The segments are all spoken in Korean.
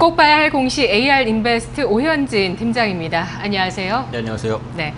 꼭 봐야 할 공시 AR 인베스트 오현진 팀장입니다. 안녕하세요. 네, 안녕하세요. 네.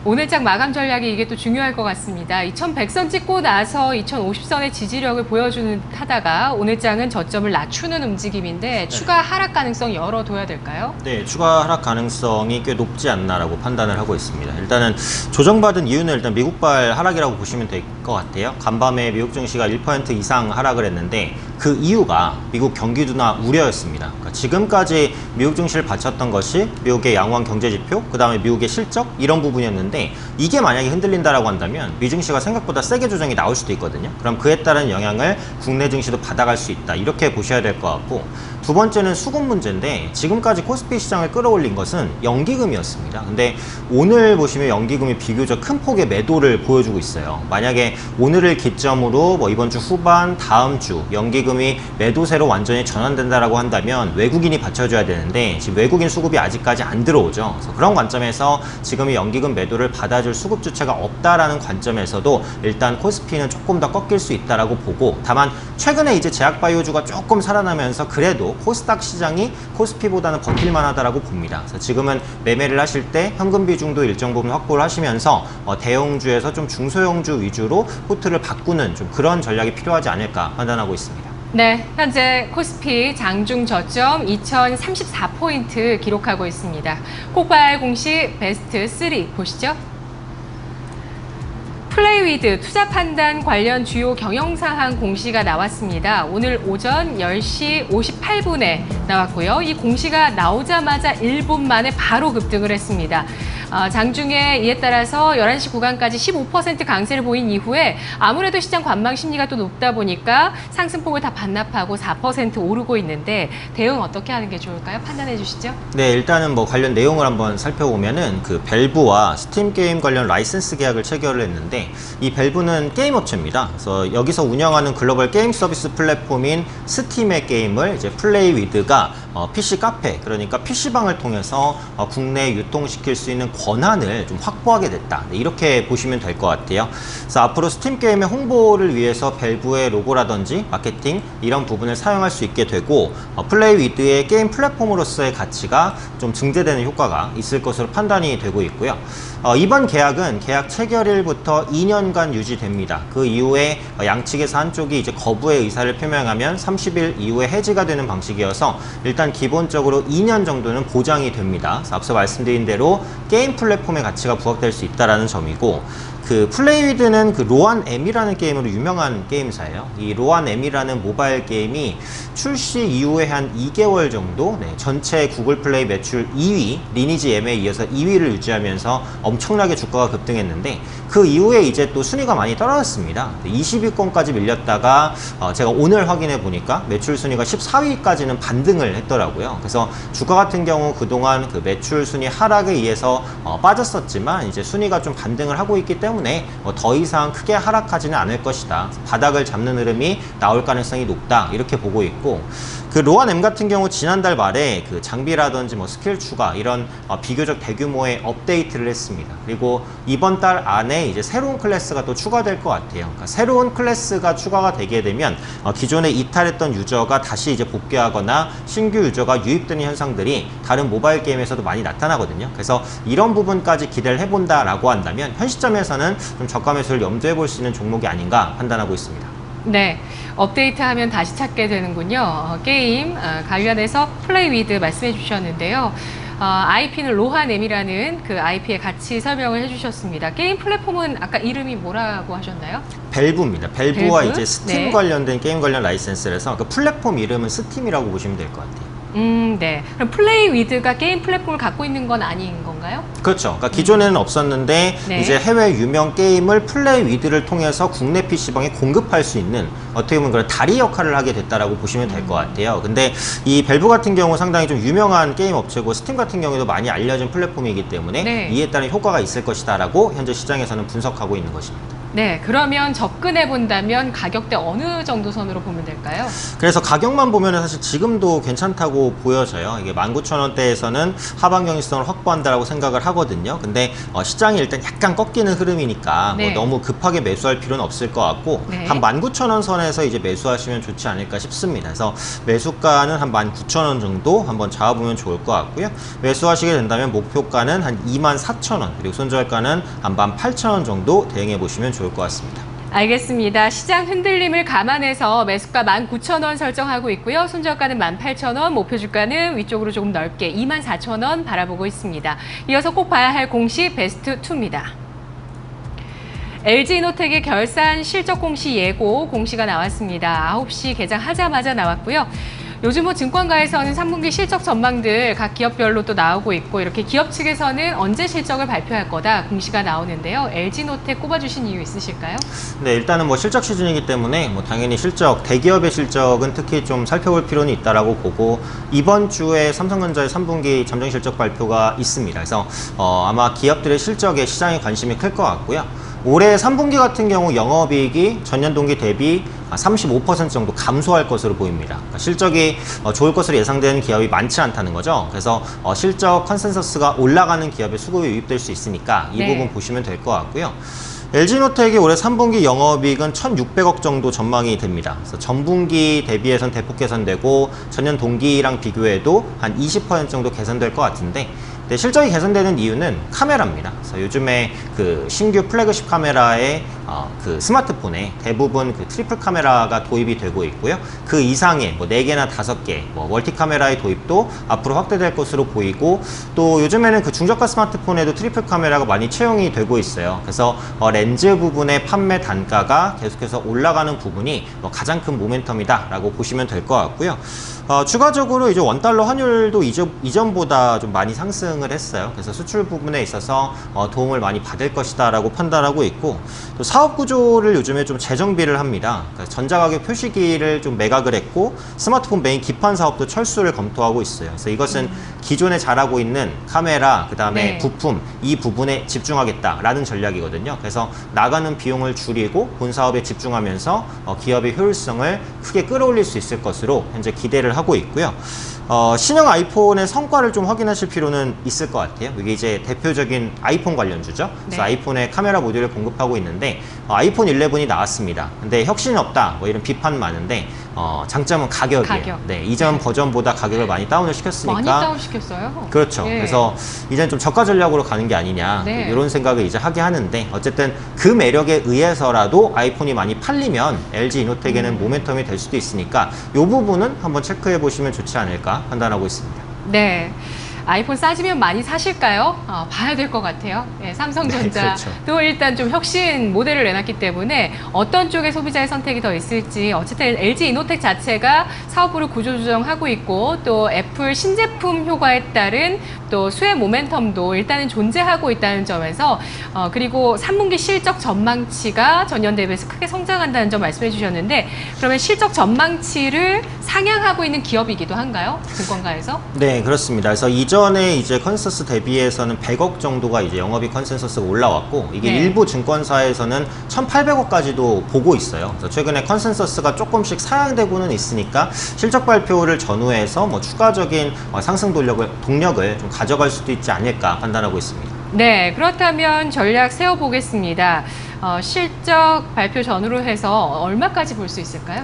오늘 장 마감 전략이 이게 또 중요할 것 같습니다. 2100선 찍고 나서 2050선의 지지력을 보여주는 듯 하다가 오늘 장은 저점을 낮추는 움직임인데 추가 하락 가능성 열어둬야 될까요? 네, 추가 하락 가능성이 꽤 높지 않나라고 판단을 하고 있습니다. 일단은 조정받은 이유는 일단 미국발 하락이라고 보시면 될 것 같아요. 간밤에 미국 증시가 1% 이상 하락을 했는데 그 이유가 미국 경기 둔화 우려였습니다. 그러니까 지금까지 미국 증시를 바쳤던 것이 미국의 양호한 경제 지표, 그 다음에 미국의 실적 이런 부분이었는데 이게 만약에 흔들린다라고 한다면 미 증시가 생각보다 세게 조정이 나올 수도 있거든요. 그럼 그에 따른 영향을 국내 증시도 받아갈 수 있다. 이렇게 보셔야 될 것 같고, 두 번째는 수급 문제인데 지금까지 코스피 시장을 끌어올린 것은 연기금이었습니다. 근데 오늘 보시면 연기금이 비교적 큰 폭의 매도를 보여주고 있어요. 만약에 오늘을 기점으로 이번 주 후반, 다음 주 연기금이 매도세로 완전히 전환된다라고 한다면 외국인이 받쳐줘야 되는데 지금 외국인 수급이 아직까지 안 들어오죠. 그래서 그런 관점에서 지금의 연기금 매도를 받아줄 수급 주체가 없다라는 관점에서도 일단 코스피는 조금 더 꺾일 수 있다라고 보고, 다만 최근에 이제 제약바이오주가 조금 살아나면서 그래도 코스닥 시장이 코스피보다는 버틸만 하다라고 봅니다. 그래서 지금은 매매를 하실 때 현금 비중도 일정 부분 확보를 하시면서 대형주에서 좀 중소형주 위주로 포트를 바꾸는 좀 그런 전략이 필요하지 않을까 판단하고 있습니다. 네, 현재 코스피 장중 저점 2034포인트 기록하고 있습니다. 꼭 봐야 할 공시 베스트 3 보시죠. 플레이위드 투자 판단 관련 주요 경영사항 공시가 나왔습니다. 오늘 오전 10시 58분에 나왔고요. 이 공시가 나오자마자 1분 만에 바로 급등을 했습니다. 장중에 이에 따라서 11시 구간까지 15% 강세를 보인 이후에 아무래도 시장 관망 심리가 또 높다 보니까 상승폭을 다 반납하고 4% 오르고 있는데 대응 어떻게 하는 게 좋을까요? 판단해 주시죠. 네, 일단은 관련 내용을 한번 살펴보면은 그 밸브와 스팀 게임 관련 라이센스 계약을 체결을 했는데, 이 밸브는 게임 업체입니다. 그래서 여기서 운영하는 글로벌 게임 서비스 플랫폼인 스팀의 게임을 이제 플레이위드가 PC 카페, 그러니까 PC방을 통해서 국내에 유통시킬 수 있는 권한을 좀 확보하게 됐다. 네, 이렇게 보시면 될 것 같아요. 그래서 앞으로 스팀 게임의 홍보를 위해서 밸브의 로고라든지 마케팅 이런 부분을 사용할 수 있게 되고, 플레이위드의 게임 플랫폼으로서의 가치가 좀 증대되는 효과가 있을 것으로 판단이 되고 있고요. 이번 계약은 계약 체결일부터 2년간 유지됩니다. 그 이후에 양측에서 한쪽이 이제 거부의 의사를 표명하면 30일 이후에 해지가 되는 방식이어서 일단 기본적으로 2년 정도는 보장이 됩니다. 그래서 앞서 말씀드린 대로 게임 플랫폼의 가치가 부각될 수 있다는 점이고, 그 플레이위드는 그 로안M이라는 게임으로 유명한 게임사예요. 이 로안M이라는 모바일 게임이 출시 이후에 한 2개월 정도 전체 구글 플레이 매출 2위, 리니지 M에 이어서 2위를 유지하면서 엄청나게 주가가 급등했는데, 그 이후에 이제 또 순위가 많이 떨어졌습니다. 20위권까지 밀렸다가 제가 오늘 확인해 보니까 매출 순위가 14위까지는 반등을 했더라고요. 그래서 주가 같은 경우 그동안 그 매출 순위 하락에 의해서 빠졌었지만 이제 순위가 좀 반등을 하고 있기 때문에 더 이상 크게 하락하지는 않을 것이다. 바닥을 잡는 흐름이 나올 가능성이 높다. 이렇게 보고 있고, 그 로안M 같은 경우 지난달 말에 그 장비라든지 스킬 추가 이런 비교적 대규모의 업데이트를 했습니다. 그리고 이번 달 안에 이제 새로운 클래스가 또 추가될 것 같아요. 그러니까 새로운 클래스가 추가가 되게 되면 기존에 이탈했던 유저가 다시 이제 복귀하거나 신규 유저가 유입되는 현상들이 다른 모바일 게임에서도 많이 나타나거든요. 그래서 이런 부분까지 기대를 해본다라고 한다면 현 시점에서는 좀 저가 매수를 염두해 볼 수 있는 종목이 아닌가 판단하고 있습니다. 네, 업데이트하면 다시 찾게 되는군요. 게임 관련해서 플레이위드 말씀해 주셨는데요. IP는 로안M이라는 그 IP의 가치 설명을 해주셨습니다. 게임 플랫폼은 아까 이름이 뭐라고 하셨나요? 밸브입니다. 밸브와 밸브? 이제 스팀 네. 관련된 게임 관련 라이센스라서 그 플랫폼 이름은 스팀이라고 보시면 될 것 같아요. 네. 그럼 플레이위드가 게임 플랫폼을 갖고 있는 건 아닌 건가요? 그렇죠. 그러니까 기존에는 없었는데 네. 이제 해외 유명 게임을 플레이위드를 통해서 국내 PC방에 공급할 수 있는 어떻게 보면 그런 다리 역할을 하게 됐다라고 보시면 될 것 같아요. 근데 이 밸브 같은 경우 상당히 좀 유명한 게임 업체고, 스팀 같은 경우에도 많이 알려진 플랫폼이기 때문에 네. 이에 따른 효과가 있을 것이다라고 현재 시장에서는 분석하고 있는 것입니다. 네, 그러면 접근해 본다면 가격대 어느 정도 선으로 보면 될까요? 그래서 가격만 보면 사실 지금도 괜찮다고 보여져요. 이게 19,000원대에서는 하방 경직성을 확보한다라고 생각을 하거든요. 근데 시장이 일단 약간 꺾이는 흐름이니까 네. 뭐 너무 급하게 매수할 필요는 없을 것 같고 네. 한 19,000원 선에서 이제 매수하시면 좋지 않을까 싶습니다. 그래서 매수가는 한 19,000원 정도 한번 잡아보면 좋을 것 같고요. 매수하시게 된다면 목표가는 한 24,000원 그리고 손절가는 한 18,000원 정도 대응해 보시면 좋을 것 같습니다. 알겠습니다. 시장 흔들림을 감안해서 매수가 19,000원 설정하고 있고요. 손절가는 18,000원, 목표 주가는 위쪽으로 조금 넓게 24,000원 바라보고 있습니다. 이어서 꼭 봐야 할 공시 베스트 2입니다. LG이노텍의 결산 실적 공시 예고 공시가 나왔습니다. 9시 개장하자마자 나왔고요. 요즘 뭐 증권가에서는 3분기 실적 전망들 각 기업별로 또 나오고 있고 이렇게 기업 측에서는 언제 실적을 발표할 거다 공시가 나오는데요. LG노텍 꼽아주신 이유 있으실까요? 네, 일단은 뭐 실적 시즌이기 때문에 뭐 당연히 실적, 대기업의 실적은 특히 좀 살펴볼 필요는 있다라고 보고 이번 주에 삼성전자의 3분기 잠정 실적 발표가 있습니다. 그래서 아마 기업들의 실적에 시장에 관심이 클 것 같고요. 올해 3분기 같은 경우 영업이익이 전년 동기 대비 35% 정도 감소할 것으로 보입니다. 그러니까 실적이 좋을 것으로 예상되는 기업이 많지 않다는 거죠. 그래서 실적 컨센서스가 올라가는 기업의 수급이 유입될 수 있으니까 이 네. 부분 보시면 될 것 같고요. LG노텍이 올해 3분기 영업이익은 1,600억 정도 전망이 됩니다. 그래서 전분기 대비해서는 대폭 개선되고 전년 동기랑 비교해도 한 20% 정도 개선될 것 같은데 네, 실적이 개선되는 이유는 카메라입니다. 그래서 요즘에 그 신규 플래그십 카메라의 그 스마트폰에 대부분 그 트리플 카메라가 도입이 되고 있고요. 그 이상의 뭐 4개나 5개 뭐 멀티 카메라의 도입도 앞으로 확대될 것으로 보이고 또 요즘에는 그 중저가 스마트폰에도 트리플 카메라가 많이 채용이 되고 있어요. 그래서 렌즈 부분의 판매 단가가 계속해서 올라가는 부분이 가장 큰 모멘텀이다라고 보시면 될 것 같고요. 추가적으로 이제 원달러 환율도 이전보다 좀 많이 상승을 했어요. 그래서 수출 부분에 있어서 도움을 많이 받을 것이다라고 판단하고 있고 또 사업 구조를 요즘에 좀 재정비를 합니다. 그러니까 전자가격 표시기를 좀 매각을 했고 스마트폰 메인 기판 사업도 철수를 검토하고 있어요. 그래서 이것은 기존에 잘하고 있는 카메라, 그 다음에 네. 부품 이 부분에 집중하겠다라는 전략이거든요. 그래서 나가는 비용을 줄이고 본 사업에 집중하면서 기업의 효율성을 크게 끌어올릴 수 있을 것으로 현재 기대를 하고 있고요. 신형 아이폰의 성과를 좀 확인하실 필요는 있을 것 같아요. 이게 이제 대표적인 아이폰 관련주죠. 그래서 네. 아이폰의 카메라 모듈을 공급하고 있는데 아이폰 11이 나왔습니다. 근데 혁신이 없다 뭐 이런 비판 많은데 장점은 가격이에요. 가격. 네, 이전 버전보다 가격을 많이 다운을 시켰으니까 많이 다운시켰어요. 그렇죠. 예. 그래서 이제는 좀 저가 전략으로 가는 게 아니냐 네. 이런 생각을 이제 하게 하는데 어쨌든 그 매력에 의해서라도 아이폰이 많이 팔리면 LG 이노텍에는 모멘텀이 될 수도 있으니까 이 부분은 한번 체크해 보시면 좋지 않을까 판단하고 있습니다. 네. 아이폰 싸지면 많이 사실까요? 봐야 될 것 같아요. 네, 삼성전자도 네, 그렇죠. 일단 좀 혁신 모델을 내놨기 때문에 어떤 쪽의 소비자의 선택이 더 있을지 어쨌든 LG 이노텍 자체가 사업부를 구조조정하고 있고 또 애플 신제품 효과에 따른 또 수혜 모멘텀도 일단은 존재하고 있다는 점에서 그리고 3분기 실적 전망치가 전년 대비해서 크게 성장한다는 점 말씀해 주셨는데 그러면 실적 전망치를 상향하고 있는 기업이기도 한가요? 증권가에서? 네, 그렇습니다. 그래서 이전에 이제 컨센서스 대비해서는 100억 정도가 이제 영업이익 컨센서스가 올라왔고 이게 네. 일부 증권사에서는 1,800억까지도 보고 있어요. 그래서 최근에 컨센서스가 조금씩 사양되고는 있으니까 실적 발표를 전후해서 뭐 추가적인 상승 동력을 좀 가져갈 수도 있지 않을까 판단하고 있습니다. 네, 그렇다면 전략 세워보겠습니다. 실적 발표 전후로 해서 얼마까지 볼 수 있을까요?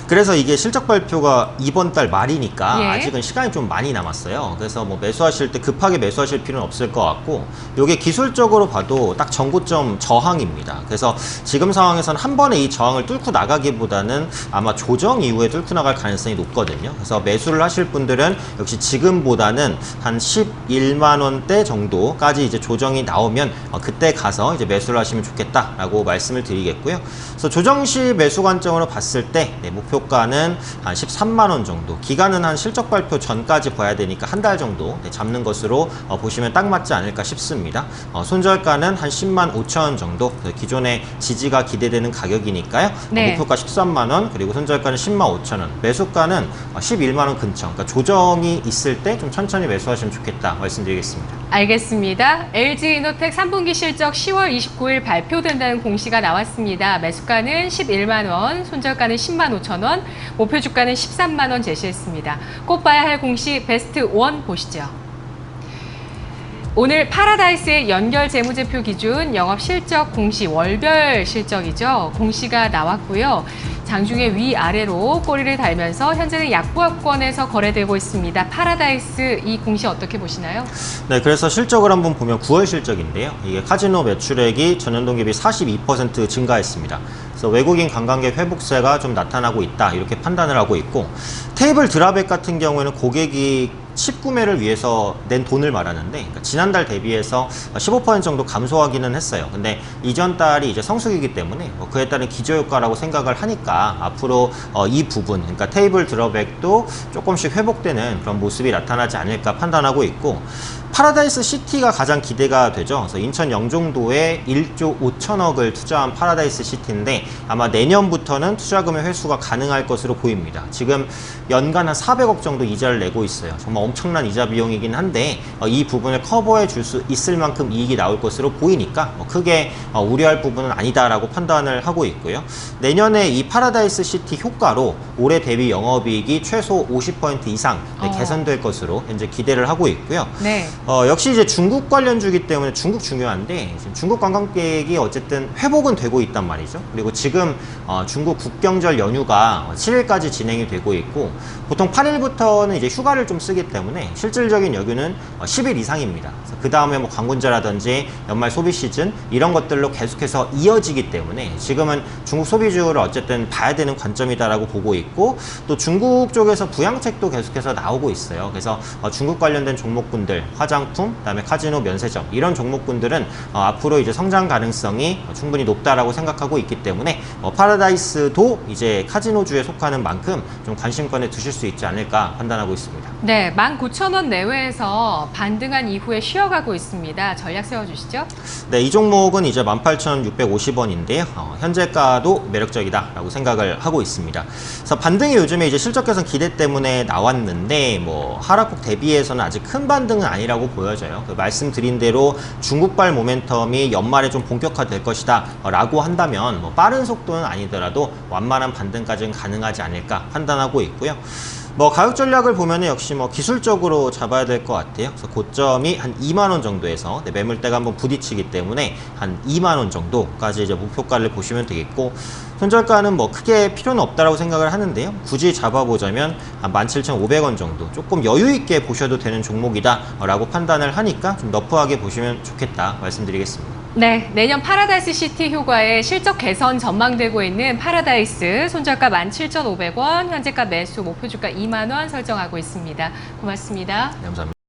그래서 이게 실적 발표가 이번 달 말이니까 예. 아직은 시간이 좀 많이 남았어요. 그래서 뭐 매수하실 때 급하게 매수하실 필요는 없을 것 같고 이게 기술적으로 봐도 딱 전고점 저항입니다. 그래서 지금 상황에서는 한 번에 이 저항을 뚫고 나가기보다는 아마 조정 이후에 뚫고 나갈 가능성이 높거든요. 그래서 매수를 하실 분들은 역시 지금보다는 한 11만 원대 정도까지 이제 조정이 나오면 그때 가서 이제 매수를 하시면 좋겠다라고 말씀을 드리겠고요. 그래서 조정 시 매수 관점으로 봤을 때 목표 목표가는 한 13만 원 정도, 기간은 한 실적 발표 전까지 봐야 되니까 한 달 정도 잡는 것으로 보시면 딱 맞지 않을까 싶습니다. 손절가는 한 10만 5천 원 정도, 기존의 지지가 기대되는 가격이니까요. 네. 목표가 13만 원, 그리고 손절가는 10만 5천 원, 매수가는 11만 원 근처, 그러니까 조정이 있을 때 좀 천천히 매수하시면 좋겠다 말씀드리겠습니다. 알겠습니다. LG이노텍 3분기 실적 10월 29일 발표된다는 공시가 나왔습니다. 매수가는 11만 원, 손절가는 10만 5천 원, 목표 주가는 13만 원 제시했습니다. 꼭 봐야 할 공시 베스트 1 보시죠. 오늘 파라다이스의 연결 재무제표 기준 영업 실적 공시 월별 실적이죠. 공시가 나왔고요. 장중에 위아래로 꼬리를 달면서 현재는 약보합권에서 거래되고 있습니다. 파라다이스 이 공시 어떻게 보시나요? 네, 그래서 실적을 한번 보면 9월 실적인데요. 이게 카지노 매출액이 전년동 대비 42% 증가했습니다. 그래서 외국인 관광객 회복세가 좀 나타나고 있다 이렇게 판단을 하고 있고, 테이블 드랍액 같은 경우에는 고객이 칩 구매를 위해서 낸 돈을 말하는데, 그러니까 지난달 대비해서 15% 정도 감소하기는 했어요. 근데 이전 달이 이제 성수기이기 때문에 그에 따른 기저효과라고 생각을 하니까 앞으로 이 부분, 그러니까 테이블 드랍액도 조금씩 회복되는 그런 모습이 나타나지 않을까 판단하고 있고, 파라다이스 시티가 가장 기대가 되죠. 그래서 인천 영종도에 1조 5천억을 투자한 파라다이스 시티인데 아마 내년부터는 투자금의 회수가 가능할 것으로 보입니다. 지금 연간 한 400억 정도 이자를 내고 있어요. 정말 엄청난 이자 비용이긴 한데 이 부분을 커버해 줄 수 있을 만큼 이익이 나올 것으로 보이니까 크게 우려할 부분은 아니다라고 판단을 하고 있고요. 내년에 이 파라다이스 시티 효과로 올해 대비 영업이익이 최소 50% 이상 개선될 것으로 현재 기대를 하고 있고요. 네. 역시 이제 중국 관련주기 때문에 중국 중요한데, 지금 중국 관광객이 어쨌든 회복은 되고 있단 말이죠. 그리고 지금 중국 국경절 연휴가 7일까지 진행이 되고 있고, 보통 8일부터는 이제 휴가를 좀 쓰기 때문에 실질적인 여유는 10일 이상입니다. 그 다음에 뭐 관군자라든지 연말 소비 시즌 이런 것들로 계속해서 이어지기 때문에 지금은 중국 소비주를 어쨌든 봐야 되는 관점이다라고 보고 있고, 또 중국 쪽에서 부양책도 계속해서 나오고 있어요. 그래서 중국 관련된 종목군들, 화장품, 그다음에 카지노, 면세점 이런 종목군들은 앞으로 이제 성장 가능성이 충분히 높다라고 생각하고 있기 때문에 파라다이스도 이제 카지노주에 속하는 만큼 좀 관심권에 두실 수 있지 않을까 판단하고 있습니다. 네, 19,000원 내외에서 반등한 이후에 쉬어가고 있습니다. 전략 세워주시죠. 네, 이 종목은 이제 18,650원인데요. 현재가도 매력적이다라고 생각을 하고 있습니다. 그래서 반등이 요즘에 이제 실적 개선 기대 때문에 나왔는데 뭐 하락폭 대비해서는 아직 큰 반등은 아니라고 보여져요. 말씀드린 대로 중국발 모멘텀이 연말에 좀 본격화될 것이다 라고 한다면 뭐 빠른 속도는 아니더라도 완만한 반등까지는 가능하지 않을까 판단하고 있고요. 뭐 가격 전략을 보면은 역시 뭐 기술적으로 잡아야 될 것 같아요. 그래서 고점이 한 2만 원 정도에서 매물대가 한번 부딪히기 때문에 한 2만 원 정도까지 이제 목표가를 보시면 되겠고, 손절가는 뭐 크게 필요는 없다라고 생각을 하는데요. 굳이 잡아보자면 한 17,500원 정도 조금 여유 있게 보셔도 되는 종목이다라고 판단을 하니까 좀 너프하게 보시면 좋겠다 말씀드리겠습니다. 네, 내년 파라다이스 시티 효과에 실적 개선 전망되고 있는 파라다이스 손절가 17,500원, 현재가 매수 목표 주가 2만 원 설정하고 있습니다. 고맙습니다. 네, 감사합니다.